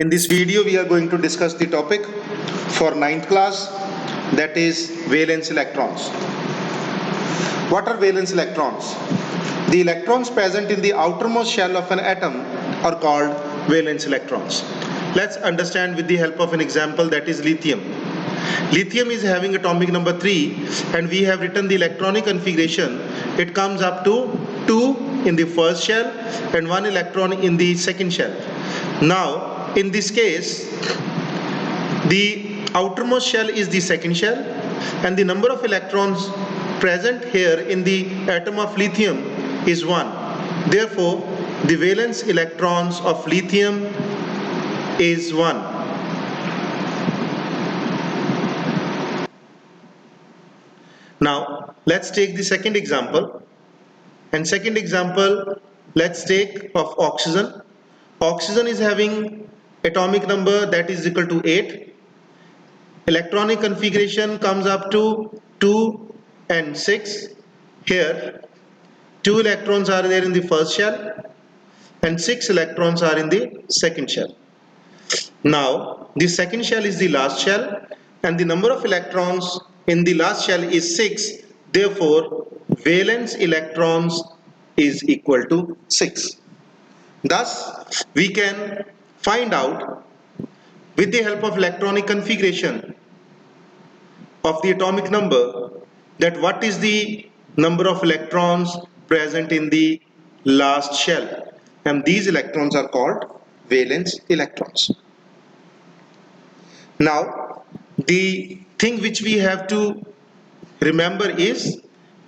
In this video, we are going to discuss the topic for 9th class, that is valence electrons. What are valence electrons? The electrons present in the outermost shell of an atom are called valence electrons. Let's understand with the help of an example, that is lithium. Lithium is having atomic number 3 and we have written the electronic configuration. It comes up to 2 in the first shell and 1 electron in the second shell. Now, in this case, the outermost shell is the second shell and the number of electrons present here in the atom of lithium is 1. Therefore, the valence electrons of lithium is 1. Now, let's take the second example. And second example, let's take of oxygen. Oxygen is having atomic number that is equal to 8. Electronic configuration comes up to 2 and 6. Here, 2 electrons are there in the first shell and 6 electrons are in the second shell. Now, the second shell is the last shell and the number of electrons in the last shell is 6. Therefore, valence electrons is equal to 6. Thus, we can find out with the help of electronic configuration of the atomic number that what is the number of electrons present in the last shell, and these electrons are called valence electrons. Now, the thing which we have to remember is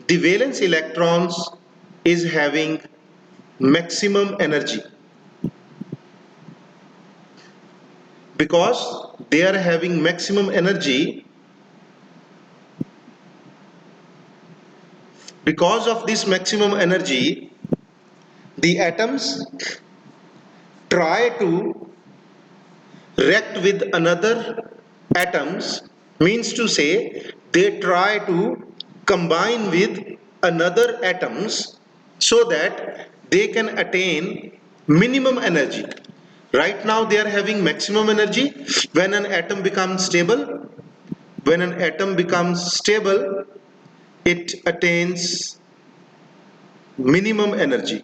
the valence electrons is having maximum energy. Because they are having maximum energy, because of this maximum energy, the atoms try to react with another atoms, means to say they try to combine with another atoms so that they can attain minimum energy. Right now they are having maximum energy. When an atom becomes stable, it attains minimum energy.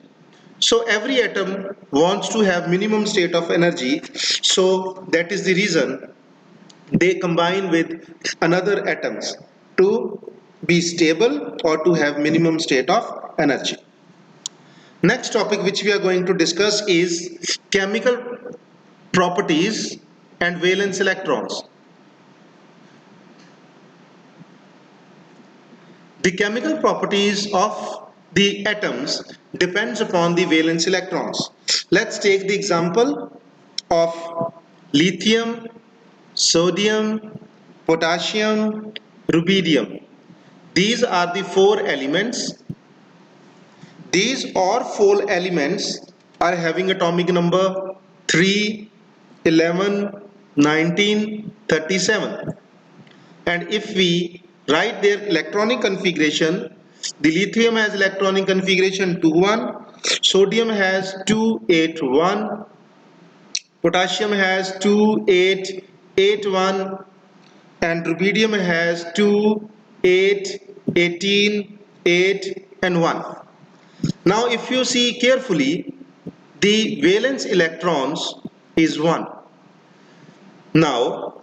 So every atom wants to have minimum state of energy, so that is the reason they combine with another atoms to be stable or to have minimum state of energy. Next topic which we are going to discuss is chemical properties and valence electrons. The chemical properties of the atoms depends upon the valence electrons. Let's take the example of lithium, sodium, potassium, rubidium. These are the 4 elements. These all 4 elements are having atomic number 3, 11, 19, 37. And if we write their electronic configuration, the lithium has electronic configuration 2,1, sodium has 2,8,1, potassium has 2,8,8,1, and rubidium has 2,8,18, 8, and 1. Now if you see carefully, the valence electrons is 1. Now,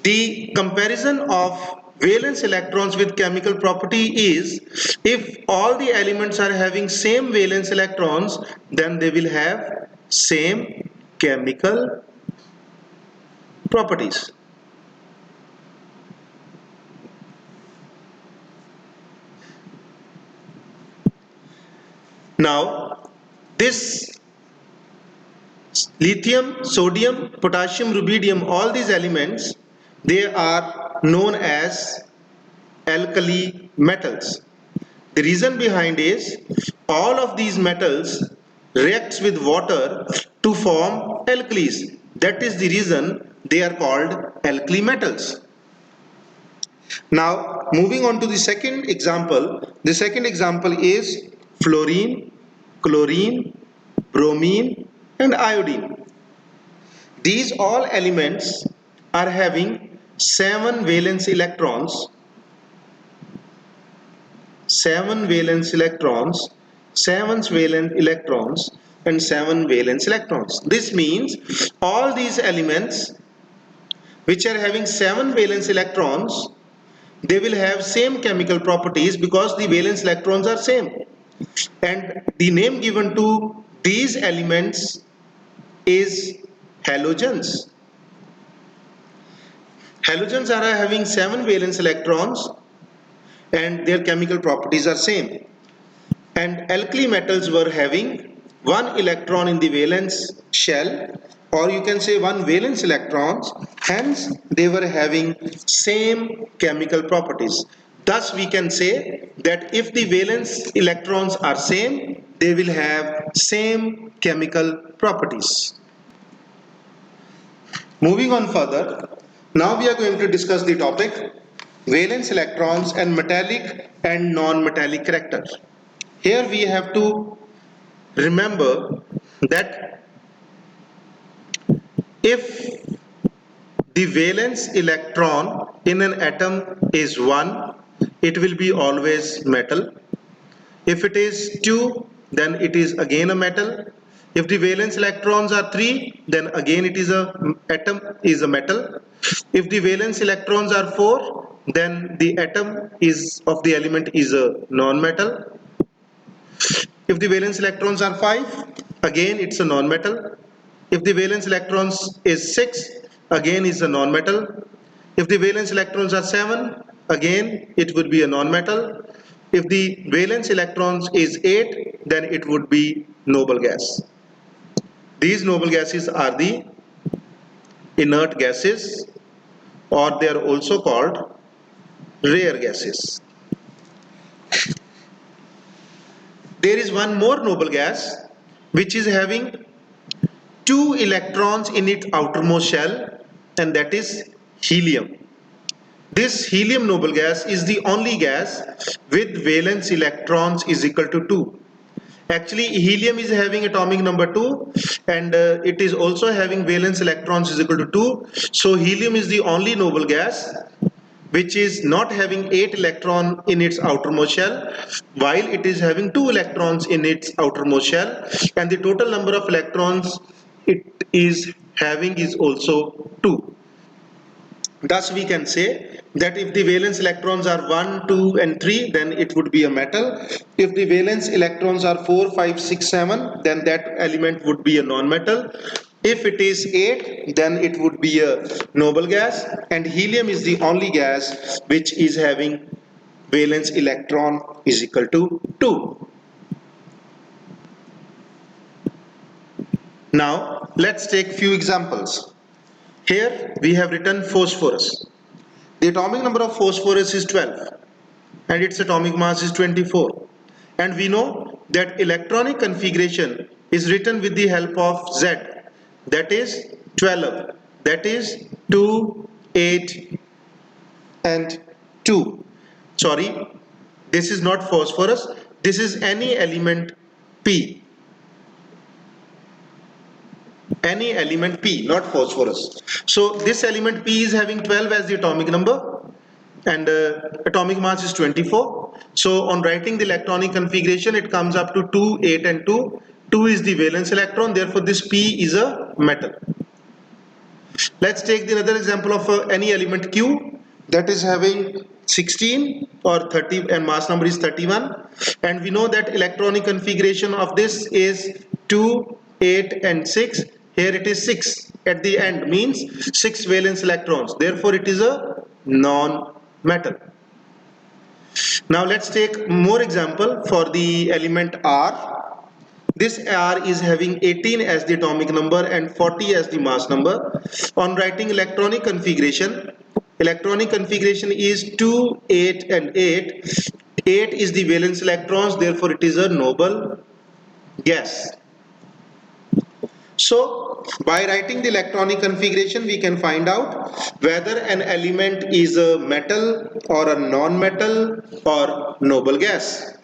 the comparison of valence electrons with chemical property is, if all the elements are having same valence electrons, then they will have same chemical properties. Now, this lithium, sodium, potassium, rubidium, all these elements, they are known as alkali metals. The reason behind is all of these metals reacts with water to form alkalis. That is the reason they are called alkali metals. Now, moving on to the second example. The second example is fluorine, chlorine, bromine, and iodine. These all elements are having 7 valence electrons, 7 valence electrons, 7 valence electrons and 7 valence electrons. This means all these elements which are having 7 valence electrons, they will have same chemical properties because the valence electrons are same. And the name given to these elements is halogens. Halogens are having 7 valence electrons and their chemical properties are same. And alkali metals were having 1 electron in the valence shell, or you can say 1 valence electrons, hence they were having same chemical properties. Thus we can say that if the valence electrons are same, they will have same chemical properties. Moving on further, now we are going to discuss the topic valence electrons and metallic and non-metallic characters. Here we have to remember that if the valence electron in an atom is 1, it will be always metal. If it is 2, then it is again a metal. If the valence electrons are 3, then again it is a atom is a metal. If the valence electrons are 4, then the atom is of the element is a non-metal. If the valence electrons are 5, again it's a non-metal. If the valence electrons is 6, again is a non-metal. If the valence electrons are 7, again it would be a non-metal. If the valence electrons is 8, then it would be noble gas. These noble gases are the inert gases, or they are also called rare gases. There is one more noble gas which is having 2 electrons in its outermost shell, and that is helium. This helium noble gas is the only gas with valence electrons is equal to 2. Actually, helium is having atomic number 2 and it is also having valence electrons is equal to 2. So helium is the only noble gas which is not having 8 electron in its outermost shell, while it is having 2 electrons in its outermost shell, and the total number of electrons it is having is also 2. Thus we can say that if the valence electrons are 1, 2 and 3, then it would be a metal. If the valence electrons are 4, 5, 6, 7, then that element would be a non-metal. If it is 8, then it would be a noble gas, and helium is the only gas which is having valence electron is equal to 2. Now let's take few examples. Here we have written phosphorus. The atomic number of phosphorus is 12 and its atomic mass is 24. And we know that electronic configuration is written with the help of Z, that is 12, that is 2, 8 and 2. Sorry, this is not phosphorus, this is any element P. Any element P, not phosphorus. So this element P is having 12 as the atomic number and atomic mass is 24. So on writing the electronic configuration, it comes up to 2, 8 and 2. 2 is the valence electron, therefore this P is a metal. Let's take another example of any element Q that is having 16 or 30 and mass number is 31, and we know that electronic configuration of this is 2, 8 and 6. Here it is 6 at the end, means 6 valence electrons, therefore it is a non-metal. Now let's take more example for the element R. This R is having 18 as the atomic number and 40 as the mass number. On writing electronic configuration is 2, 8 and 8. 8 is the valence electrons, therefore it is a noble gas. So by writing the electronic configuration, we can find out whether an element is a metal or a non-metal or noble gas.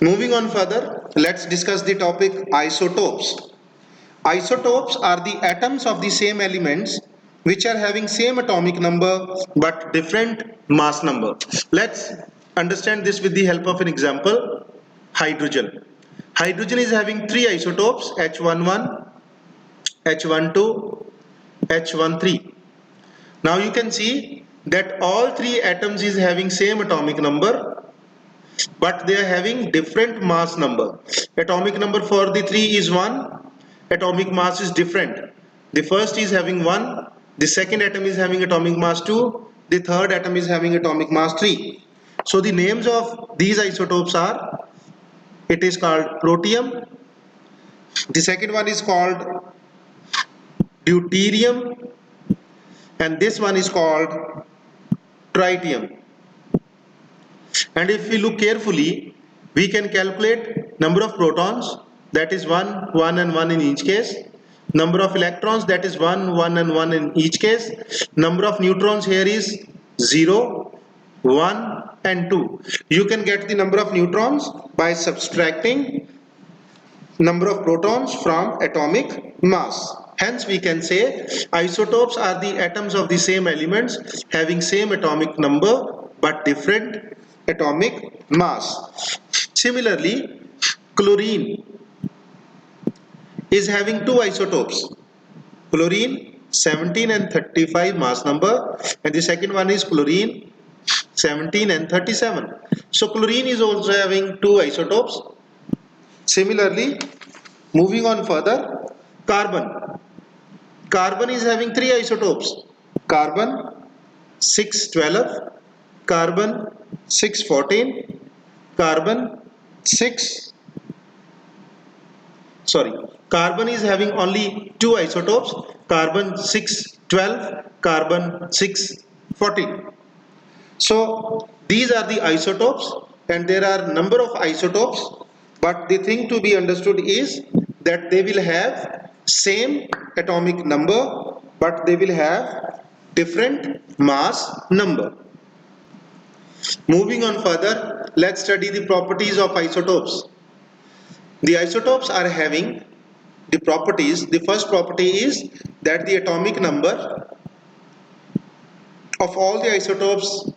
Moving on further, let's discuss the topic isotopes. Isotopes are the atoms of the same elements which are having same atomic number but different mass number. Let's understand this with the help of an example. Hydrogen. Hydrogen is having three isotopes, H11, H12, H13. Now you can see that all three atoms is having same atomic number, but they are having different mass number. Atomic number for the three is 1, atomic mass is different. The first is having 1, the second atom is having atomic mass 2, the third atom is having atomic mass 3. So the names of these isotopes are, it is called protium, the second one is called deuterium, and this one is called tritium. And if we look carefully, we can calculate number of protons, that is 1, 1 and 1 in each case. Number of electrons, that is 1, 1 and 1 in each case. Number of neutrons here is 0, 1 and 2. You can get the number of neutrons by subtracting number of protons from atomic mass. Hence we can say isotopes are the atoms of the same elements having same atomic number but different atomic mass. Similarly, chlorine is having two isotopes. Chlorine 17 and 35 mass number, and the second one is chlorine 17 and 37. So chlorine is also having two isotopes. Similarly, moving on further, carbon. Carbon is having three isotopes. Carbon 612, carbon 614, carbon carbon is having only two isotopes, carbon 612, carbon 614. So these are the isotopes, and there are number of isotopes, but the thing to be understood is that they will have same atomic number but they will have different mass number. Moving on further, let's study the properties of isotopes. The isotopes are having the properties. The first property is that the atomic number of all the isotopes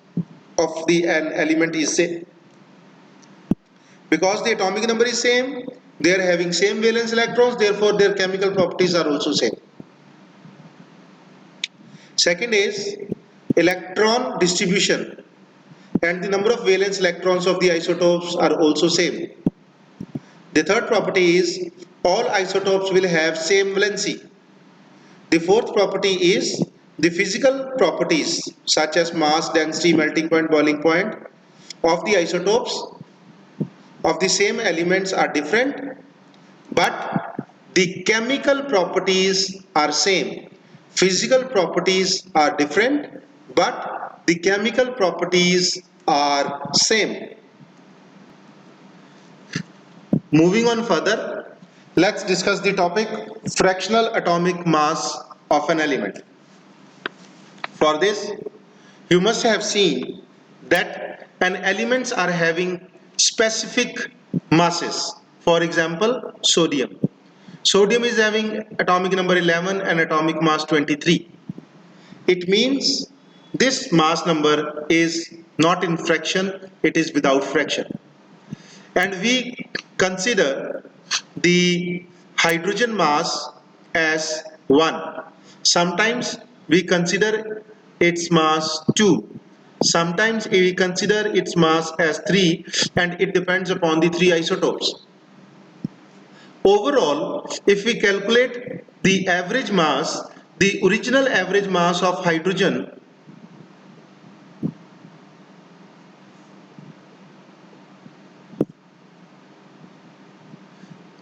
of an element is same. Because the atomic number is same, they are having same valence electrons, therefore their chemical properties are also same. Second is electron distribution, and the number of valence electrons of the isotopes are also same. The third property is all isotopes will have same valency. The fourth property is the physical properties such as mass, density, melting point, boiling point of the isotopes of the same elements are different, but the chemical properties are same. Physical properties are different, but the chemical properties are same. Moving on further, let's discuss the topic fractional atomic mass of an element. For this, you must have seen that an elements are having specific masses. For example, sodium. Sodium is having atomic number 11 and atomic mass 23. It means this mass number is not in fraction, it is without fraction. And we consider the hydrogen mass as 1. Sometimes we consider its mass 2. Sometimes we consider its mass as 3, and it depends upon the three isotopes. Overall, if we calculate the average mass, the original average mass of hydrogen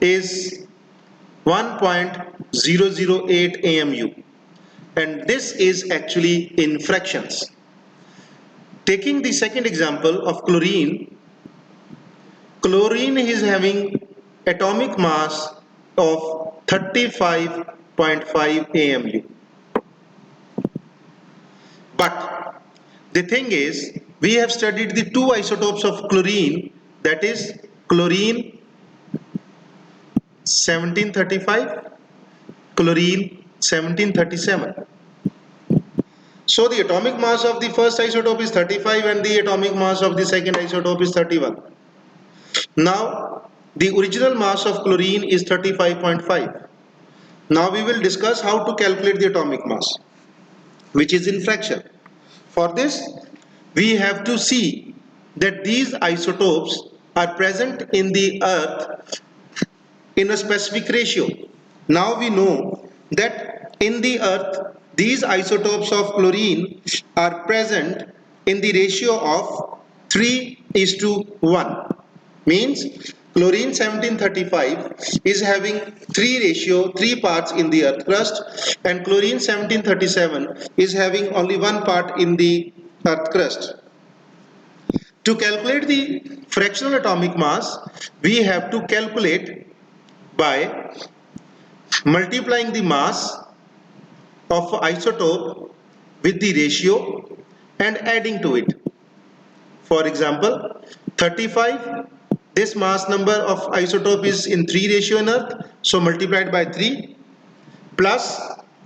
is 1.008 AMU, and this is actually in fractions. Taking the second example of chlorine, chlorine is having atomic mass of 35.5 AMU. But the thing is, we have studied the two isotopes of chlorine, that is chlorine 1735 chlorine 1737. So the atomic mass of the first isotope is 35 and the atomic mass of the second isotope is 31. Now the original mass of chlorine is 35.5. Now we will discuss how to calculate the atomic mass, which is in fraction. For this, we have to see that these isotopes are present in the earth in a specific ratio. Now we know that in the earth, these isotopes of chlorine are present in the ratio of 3:1. Means chlorine 1735 is having 3 parts in the earth crust, and chlorine 1737 is having only 1 part in the earth crust. To calculate the fractional atomic mass, we have to calculate by multiplying the mass of isotope with the ratio and adding to it. For example, 35, this mass number of isotope is in 3 ratio in earth, so multiplied by 3, plus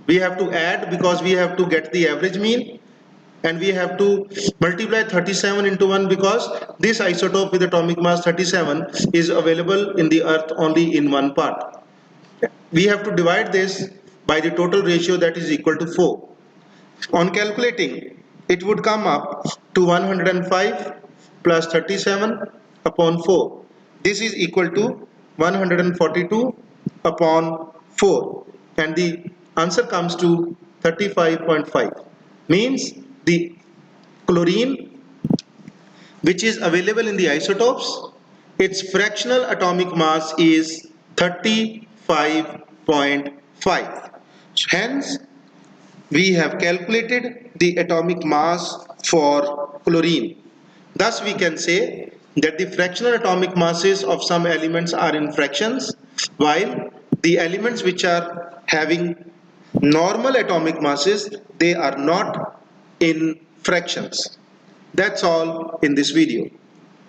we have to add because we have to get the average mean, and we have to multiply 37 into 1 because this isotope with atomic mass 37 is available in the earth only in 1 part. We have to divide this by the total ratio, that is equal to 4. On calculating, it would come up to 105 plus 37 upon 4. This is equal to 142 upon 4, and the answer comes to 35.5. Means the chlorine which is available in the isotopes, its fractional atomic mass is 35.5. Hence, we have calculated the atomic mass for chlorine. Thus, we can say that the fractional atomic masses of some elements are in fractions, while the elements which are having normal atomic masses, they are not in fractions. That's all in this video.